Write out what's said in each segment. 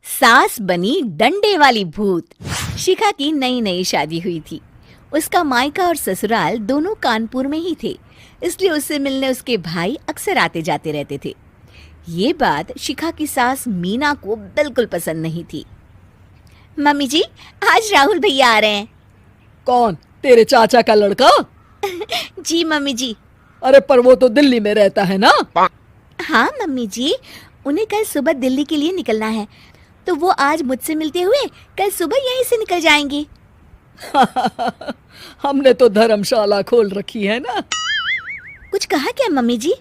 सास बनी डंडे वाली भूत। शिखा की नई नई शादी हुई थी। उसका मायका और ससुराल दोनों कानपुर में ही थे, इसलिए उससे मिलने उसके भाई अक्सर आते जाते रहते थे। ये बात शिखा की सास मीना को बिल्कुल पसंद नहीं थी। मम्मी जी, आज राहुल भैया आ रहे हैं। कौन? तेरे चाचा का लड़का? जी मम्मी जी। अरे पर वो तो दिल्ली में रहता है ना। हाँ मम्मी जी, उन्हें कल सुबह दिल्ली के लिए निकलना है, तो वो आज मुझसे मिलते हुए कल सुबह यहीं से निकल जाएंगे। हमने तो धर्मशाला खोल रखी है ना। कुछ कहा क्या मम्मी जी?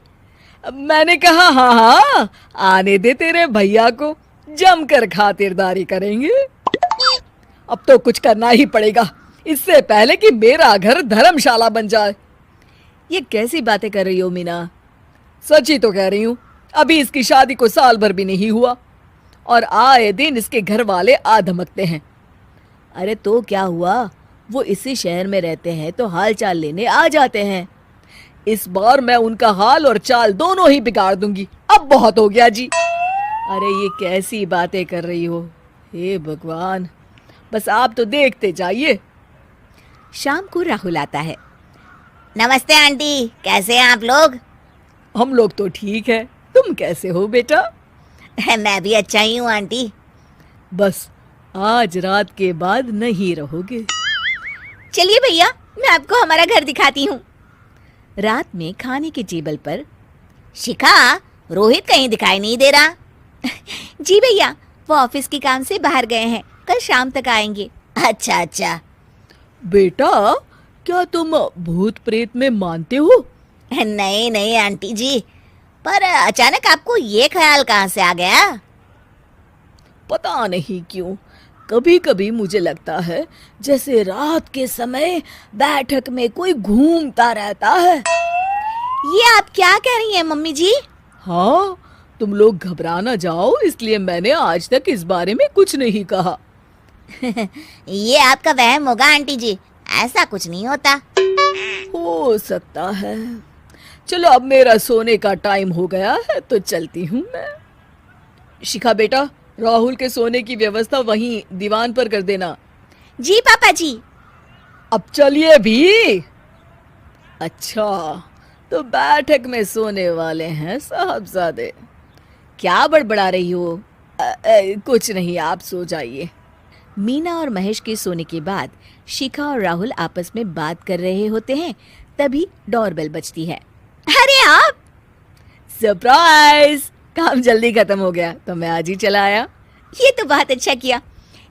मैंने कहा हाँ हाँ, आने दे तेरे भैया को, जमकर खातिरदारी करेंगे। अब तो कुछ करना ही पड़ेगा, इससे पहले कि मेरा घर धर्मशाला बन जाए। ये कैसी बातें कर रही हो मीना? सच ही तो कह रही हूँ। अभी इसकी शादी को साल भर भी नहीं हुआ और आए दिन इसके घर वाले आ धमकते हैं। अरे तो क्या हुआ, वो इसी शहर में रहते हैं तो हाल चाल लेने आ जाते हैं। इस बार मैं उनका हाल और चाल दोनों ही बिगाड़ दूंगी। अब बहुत हो गया जी। अरे ये कैसी बातें कर रही हो, हे भगवान, बस आप तो देखते जाइए। शाम को राहुल आता है। नमस्ते आंटी, कैसे हैं आप लोग? हम लोग तो ठीक है, तुम कैसे हो बेटा? मैं भी अच्छा ही हूँ आंटी। बस आज रात के बाद नहीं रहोगे। चलिए भैया, मैं आपको हमारा घर दिखाती हूँ। रात में खाने के टेबल पर शिखा, रोहित कहीं दिखाई नहीं दे रहा। जी भैया, वो ऑफिस के काम से बाहर गए हैं, कल शाम तक आएंगे। अच्छा अच्छा। बेटा, क्या तुम भूत प्रेत में मानते हो? नहीं नहीं आंटी जी, पर अचानक आपको ये ख्याल कहाँ से आ गया? पता नहीं क्यों, कभी कभी मुझे लगता है जैसे रात के समय बैठक में कोई घूमता रहता है। ये आप क्या कह रही हैं मम्मी जी? हाँ, तुम लोग घबरा ना जाओ, इसलिए मैंने आज तक इस बारे में कुछ नहीं कहा। ये आपका वहम होगा आंटी जी, ऐसा कुछ नहीं होता। हो सकता है। चलो अब मेरा सोने का टाइम हो गया है तो चलती हूँ मैं। शिखा बेटा, राहुल के सोने की व्यवस्था वहीं दीवान पर कर देना। जी पापा जी। अब चलिए भी। अच्छा, तो बैठक में सोने वाले हैं साहबजादे। क्या बड़बड़ा रही हो? कुछ नहीं, आप सो जाइए। मीना और महेश के सोने के बाद शिखा और राहुल आपस में बात कर रहे होते हैं, तभी डोरबेल बजती है। अरे आप! सरप्राइज! काम जल्दी खत्म हो गया तो मैं आज ही चला आया। ये तो बहुत अच्छा किया।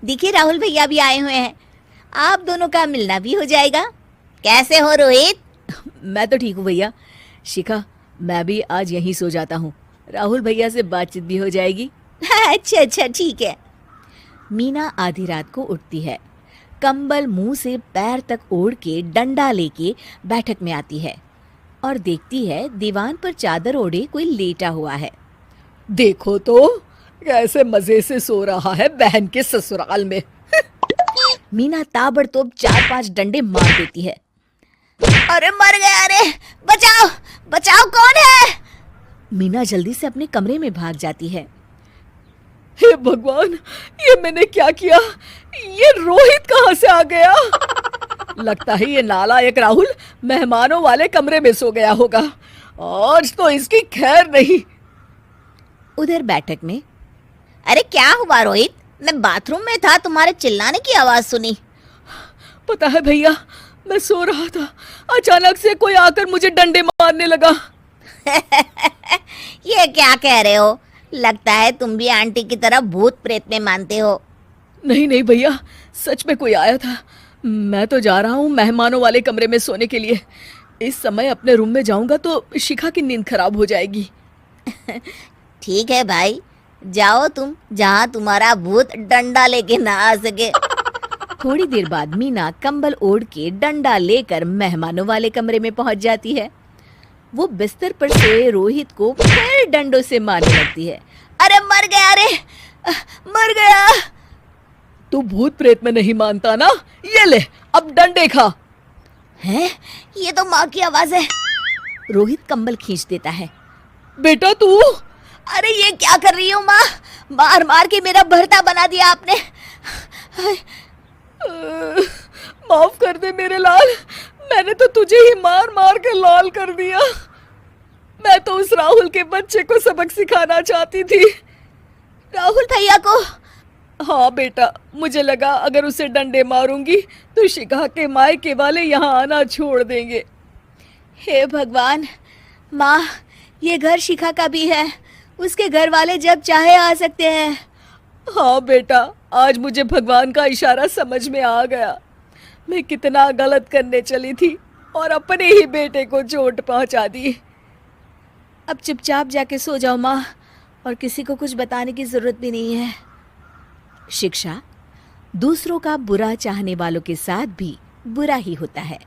देखिए राहुल भैया भी आए हुए हैं, आप दोनों का मिलना भी हो जाएगा। कैसे हो रोहित? मैं तो ठीक हूँ भैया। शिखा, मैं भी आज यहीं सो जाता हूँ, राहुल भैया से बातचीत भी हो जाएगी। अच्छा अच्छा, ठीक है। मीना आधी रात को उठती है, कंबल मुंह से पैर तक ओढ़ के डंडा लेके बैठक में आती है और देखती है दीवान पर चादर ओढ़े कोई लेटा हुआ है। देखो तो कैसे मजे से सो रहा है बहन के ससुराल में। मीना ताबड़तोड़ 4-5 डंडे मार देती है। अरे मर गया, अरे बचाओ बचाओ, कौन है? मीना जल्दी से अपने कमरे में भाग जाती है। हे भगवान, ये मैंने क्या किया? ये रोहित कहाँ से आ गया? लगता है ये नालायक राहुल मेहमानों वाले कमरे में सो गया होगा। आज तो इसकी खैर नहीं। उधर बैठक में, अरे क्या हुआ रोहित? मैं बाथरूम में था, तुम्हारे चिल्लाने की आवाज सुनी। पता है भैया, मैं सो रहा था, अचानक से कोई आकर मुझे डंडे मारने लगा। ये क्या कह रहे हो? लगता है तुम भी आंटी की तरह भूत प्रेत में मानते हो। नहीं नहीं भैया, सच में कोई आया था। मैं तो जा रहा हूँ मेहमानों वाले कमरे में सोने के लिए। इस समय अपने रूम में जाऊंगा तो शिखा की नींद खराब हो जाएगी। ठीक है भाई, जाओ तुम, जहाँ तुम्हारा भूत डंडा लेके ना आ सके। थोड़ी देर बाद मीना कंबल ओढ़ के डंडा लेकर मेहमानों वाले कमरे में पहुंच जाती है। वो बिस्तर पर सोए रोहित को फिर डंडों से मारने लगती है। अरे मर गया, अरे मर गया। तू भूत प्रेत में नहीं मानता ना? ये ले, अब डंडे खा। हैं? ये तो माँ की आवाज है। रोहित कंबल खींच देता है। बेटा तू! अरे ये क्या कर रही हो माँ? मार मार के मेरा भरता बना दिया आपने। माफ कर दे मेरे लाल, मैंने तो तुझे ही मार मार के लाल कर दिया। मैं तो उस राहुल के बच्चे को सबक सिखाना चाहती थी। राहुल भैया को? हाँ बेटा, मुझे लगा अगर उसे डंडे मारूंगी तो शिखा के मायके वाले यहाँ आना छोड़ देंगे। हे भगवान, माँ ये घर शिखा का भी है, उसके घर वाले जब चाहे आ सकते हैं। हाँ बेटा, आज मुझे भगवान का इशारा समझ में आ गया। मैं कितना गलत करने चली थी और अपने ही बेटे को चोट पहुंचा दी। अब चुपचाप जाके सो जाओ माँ, और किसी को कुछ बताने की जरूरत भी नहीं है। शिक्षा दूसरों का बुरा चाहने वालों के साथ भी बुरा ही होता है।